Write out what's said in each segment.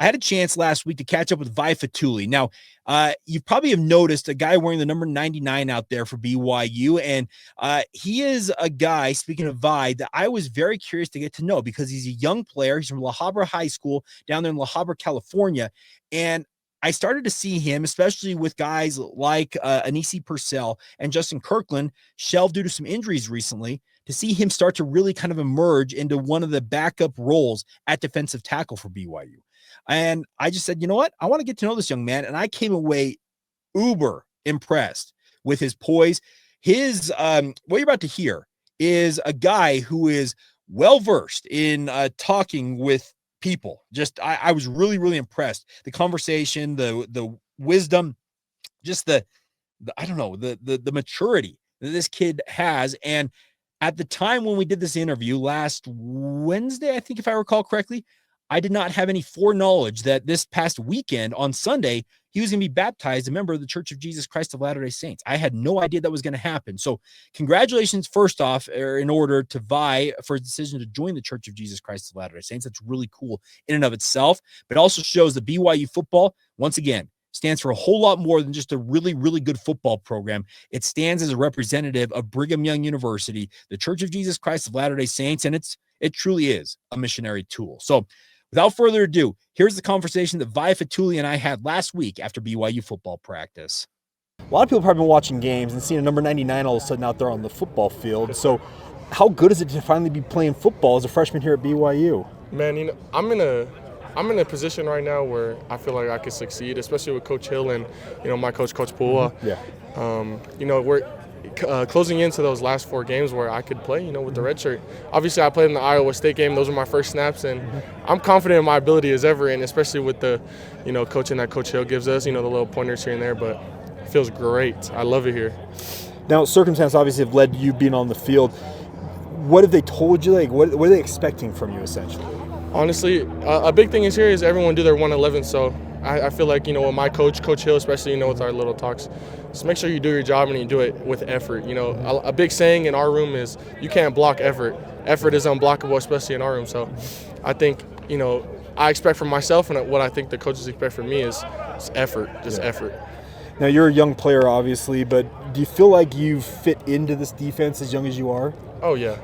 I had a chance last week to catch up with Vai Fetuli. Now, you probably have noticed a guy wearing the number 99 out there for BYU, and he is a guy, speaking of Vi, that I was very curious to get to know because he's a young player. He's from La Habra High School down there in La Habra, California, and I started to see him, especially with guys like Anisi Purcell and Justin Kirkland, shelved due to some injuries recently, to see him start to really kind of emerge into one of the backup roles at defensive tackle for BYU. And I just said, you know what? I want to get to know this young man. And I came away uber impressed with his poise. His, what you're about to hear is a guy who is well-versed in talking with people. Just, I was really, really impressed. The conversation, the wisdom, just the I don't know, the maturity that this kid has. And at the time when we did this interview last Wednesday, I think if I recall correctly, I did not have any foreknowledge that this past weekend on Sunday, he was going to be baptized a member of the Church of Jesus Christ of Latter-day Saints. I had no idea that was going to happen. So congratulations, first off, in order to Vi for his decision to join the Church of Jesus Christ of Latter-day Saints. That's really cool in and of itself, but also shows that BYU football, once again, stands for a whole lot more than just a really, really good football program. It stands as a representative of Brigham Young University, the Church of Jesus Christ of Latter-day Saints, and it truly is a missionary tool. So without further ado, here's the conversation that Vai Fetuli and I had last week after BYU football practice. A lot of people have probably been watching games and seeing a number 99 all of a sudden out there on the football field. So how good is it to finally be playing football as a freshman here at BYU? Man, you know, I'm in a position right now where I feel like I could succeed, especially with Coach Hill and, you know, my coach, Coach Po'uha. Yeah. You know, we're closing into those last 4 games where I could play, you know, with the redshirt. Obviously, I played in the Iowa State game. Those were my first snaps, and I'm confident in my ability as ever, and especially with the, you know, coaching that Coach Hill gives us, you know, the little pointers here and there, but it feels great. I love it here. Now, circumstances obviously have led to you being on the field. What have they told you? Like, what are they expecting from you, essentially? Honestly, a big thing is here is everyone do their 111, so I feel like, you know, with my coach, Coach Hill, especially, you know, with our little talks, just make sure you do your job and you do it with effort. You know, a big saying in our room is you can't block effort. Effort is unblockable, especially in our room. So I think, you know, I expect from myself and what I think the coaches expect from me is effort, just effort. Now, you're a young player, obviously, but do you feel like you fit into this defense as young as you are? Oh, yeah.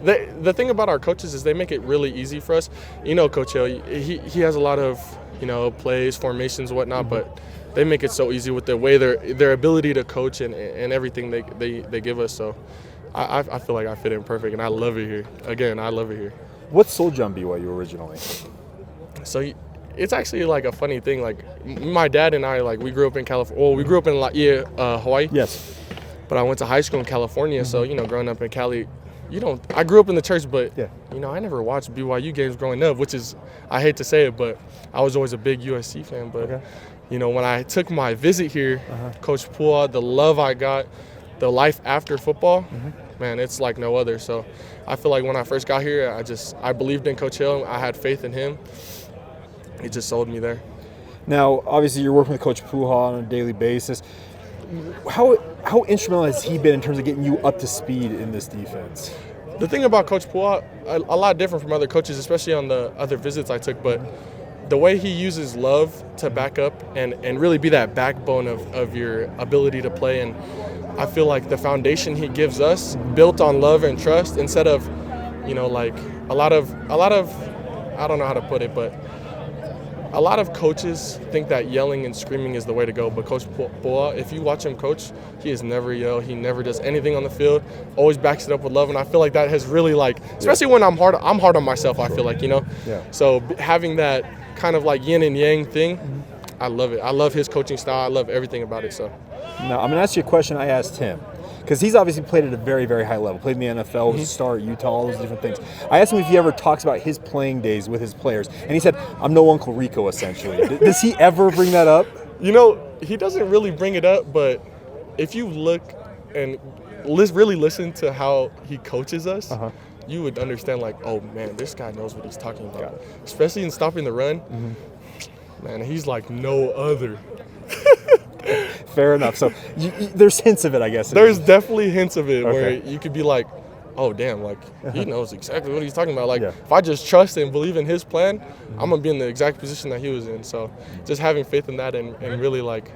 The thing about our coaches is they make it really easy for us. You know, Coach Hill, he has a lot of, you know, plays, formations, whatnot, but they make it so easy with the way their ability to coach and everything they give us. So I feel like I fit in perfect, and I love it here. Again, I love it here. What sold you on BYU originally? So it's actually like a funny thing. Like my dad and I, like we grew up in California. Well, we grew up in Hawaii. Yes. But I went to high school in California. So, you know, growing up in Cali, I grew up in the church, but, you know, I never watched BYU games growing up, which is, I hate to say it, but I was always a big USC fan. But, you know, when I took my visit here, Coach Po'uha, the love I got, the life after football, man, it's like no other. So I feel like when I first got here, I believed in Coach Hill. I had faith in him. He just sold me there. Now, obviously, you're working with Coach Po'uha on a daily basis. How instrumental has he been in terms of getting you up to speed in this defense? The thing about Coach Po'uha, a lot different from other coaches, especially on the other visits I took, but the way he uses love to back up and really be that backbone of your ability to play. And I feel like the foundation he gives us, built on love and trust, instead of, you know, like a lot of I don't know how to put it, but a lot of coaches think that yelling and screaming is the way to go, but Coach Po'uha, if you watch him coach, he has never yelled. He never does anything on the field, always backs it up with love, and I feel like that has really, like, especially when I'm hard on myself, I feel like, you know? Yeah. So having that kind of like yin and yang thing, I love it. I love his coaching style. I love everything about it. So now I'm going to ask you a question I asked him, because he's obviously played at a very, very high level, played in the NFL, was a star at Utah, all those different things. I asked him if he ever talks about his playing days with his players, and he said, I'm no Uncle Rico, essentially. Does he ever bring that up? You know, he doesn't really bring it up, but if you look and really listen to how he coaches us, you would understand, like, oh, man, this guy knows what he's talking about. Especially in stopping the run. Man, he's like no other. Fair enough. So there's hints of it, I guess. There's definitely hints of it where you could be like, oh, damn, like, he knows exactly what he's talking about. Like, Yeah. if I just trust and believe in his plan, I'm going to be in the exact position that he was in. So just having faith in that and really, like,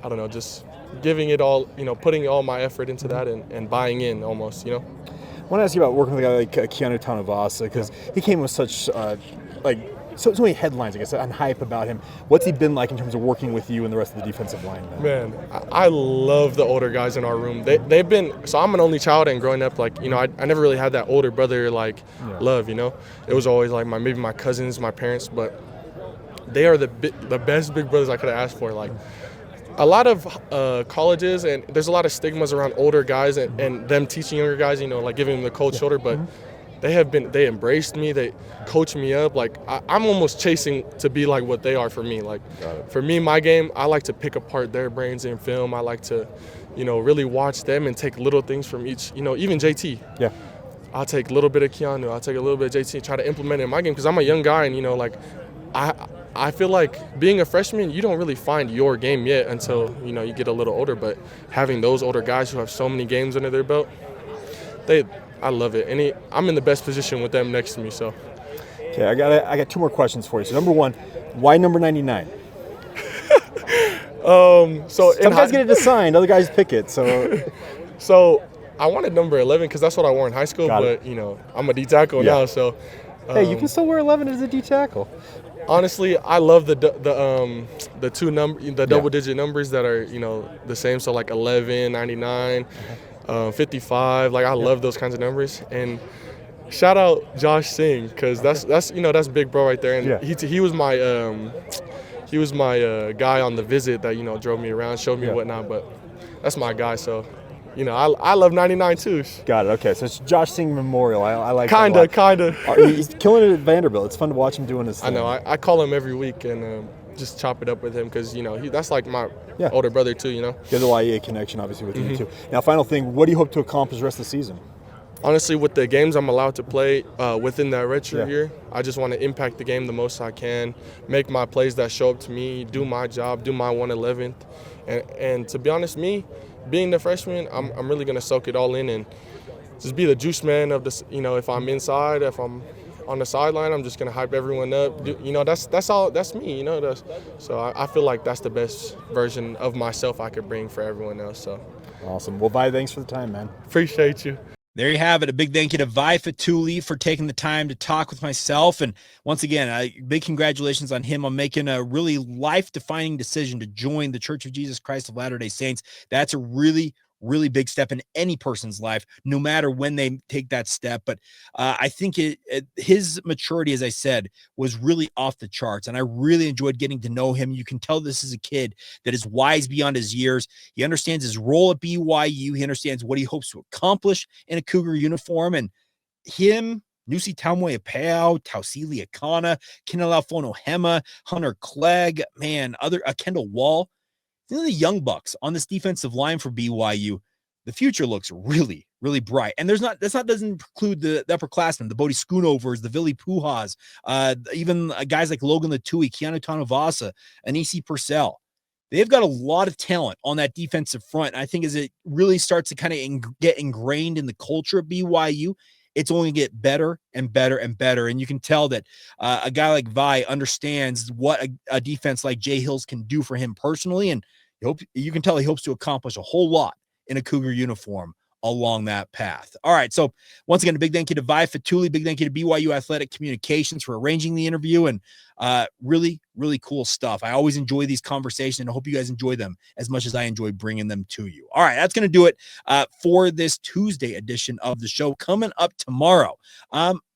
I don't know, just giving it all, putting all my effort into that and buying in almost, I want to ask you about working with a guy like Keanu Tanuvasa, because he came with such, so many headlines, I guess, and hype about him. What's he been like in terms of working with you and the rest of the defensive line? Man, I love the older guys in our room. They've been, so I'm an only child, and growing up, like, I never really had that older brother, like, love, It was always like maybe my cousins, my parents, but they are the best big brothers I could have asked for. Like, a lot of colleges, and there's a lot of stigmas around older guys and them teaching younger guys, like giving them the cold shoulder, but they embraced me, they coached me up. Like, I'm almost chasing to be like what they are for me. Like, for me, my game, I like to pick apart their brains in film. I like to, really watch them and take little things from each, even JT. Yeah. I'll take a little bit of Keanu, I'll take a little bit of JT, try to implement it in my game, because I'm a young guy, and, like, I feel like being a freshman, you don't really find your game yet until, you get a little older. But having those older guys who have so many games under their belt, I love it. And I'm in the best position with them next to me. So, okay, I got two more questions for you. So, number one, why number 99? So some guys get it assigned, other guys pick it. So I wanted number 11 because that's what I wore in high school. But I'm a D tackle now, so. Hey, you can still wear 11 as a D tackle. Honestly, I love the double digit numbers that are the same. So like 11, 99, 55. Like, I love those kinds of numbers. And shout out Josh Singh, because that's big bro right there. And he was my guy on the visit that drove me around, showed me whatnot. But that's my guy. So. I love 99 too. Got it. Okay, so it's Josh Singh Memorial. I like kinda. He's killing it at Vanderbilt. It's fun to watch him doing his thing. I know. I call him every week and just chop it up with him, because that's like my older brother too. He has a YEA connection, obviously, with you too. Now, final thing, what do you hope to accomplish the rest of the season? Honestly, with the games I'm allowed to play within that redshirt year, I just want to impact the game the most I can, make my plays that show up to me, do my job, do my 1/11th, and to be honest, being the freshman, I'm really gonna soak it all in and just be the juice man of this. If I'm inside, if I'm on the sideline, I'm just gonna hype everyone up. That's all. That's me. So I feel like that's the best version of myself I could bring for everyone else. So awesome. Well, Vai, thanks for the time, man. Appreciate you. There you have it. A big thank you to Vai Fetuli for taking the time to talk with myself. And once again, big congratulations on him on making a really life-defining decision to join the Church of Jesus Christ of Latter-day Saints. That's a really, really big step in any person's life, no matter when they take that step. But I think his maturity, as I said, was really off the charts. And I really enjoyed getting to know him. You can tell this is a kid that is wise beyond his years. He understands his role at BYU. He understands what he hopes to accomplish in a Cougar uniform. And him, Nusi Taumue-Apau, Tausili Akana, Kinelafono Hema, Hunter Clegg, Kendall Wall, the young bucks on this defensive line for BYU, the future looks really, really bright. And doesn't preclude the upperclassmen, the Bodie Schoonovers, the Vili Puhas, even guys like Logan Latui, Keanu Tanuvasa, and E.C. Purcell. They've got a lot of talent on that defensive front. And I think as it really starts to kind of get ingrained in the culture of BYU, it's only get better and better and better. And you can tell that a guy like Vai understands what a defense like Jay Hills can do for him personally. And you can tell he hopes to accomplish a whole lot in a Cougar uniform along that path. All right. So once again, a big thank you to Vai Fetuli. Big thank you to BYU Athletic Communications for arranging the interview, and really, really cool stuff. I always enjoy these conversations, and I hope you guys enjoy them as much as I enjoy bringing them to you. All right. That's going to do it for this Tuesday edition of the show. Coming up tomorrow,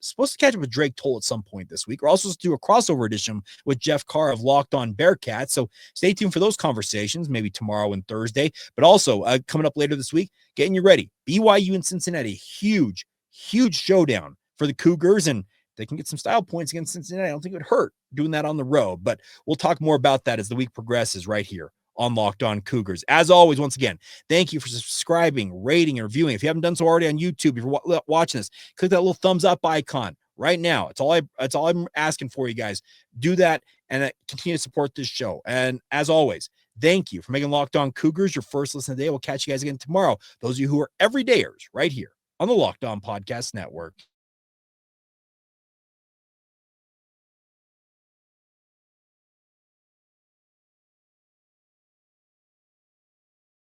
supposed to catch up with Drake Toll at some point this week. We're also supposed to do a crossover edition with Jeff Carr of Locked On Bearcats. So stay tuned for those conversations, maybe tomorrow and Thursday, but also coming up later this week, getting you ready. BYU and Cincinnati, huge showdown for the Cougars, and they can get some style points against Cincinnati. I don't think it would hurt doing that on the road, but we'll talk more about that as the week progresses right here on Locked On Cougars. As always, once again, thank you for subscribing, rating, and reviewing. If you haven't done so already on YouTube, if you're watching this, click that little thumbs up icon right now. It's all I'm asking for you guys. Do that and continue to support this show. And as always, thank you for making Locked On Cougars your first listen today. We'll catch you guys again tomorrow. Those of you who are everydayers right here on the Locked On Podcast Network.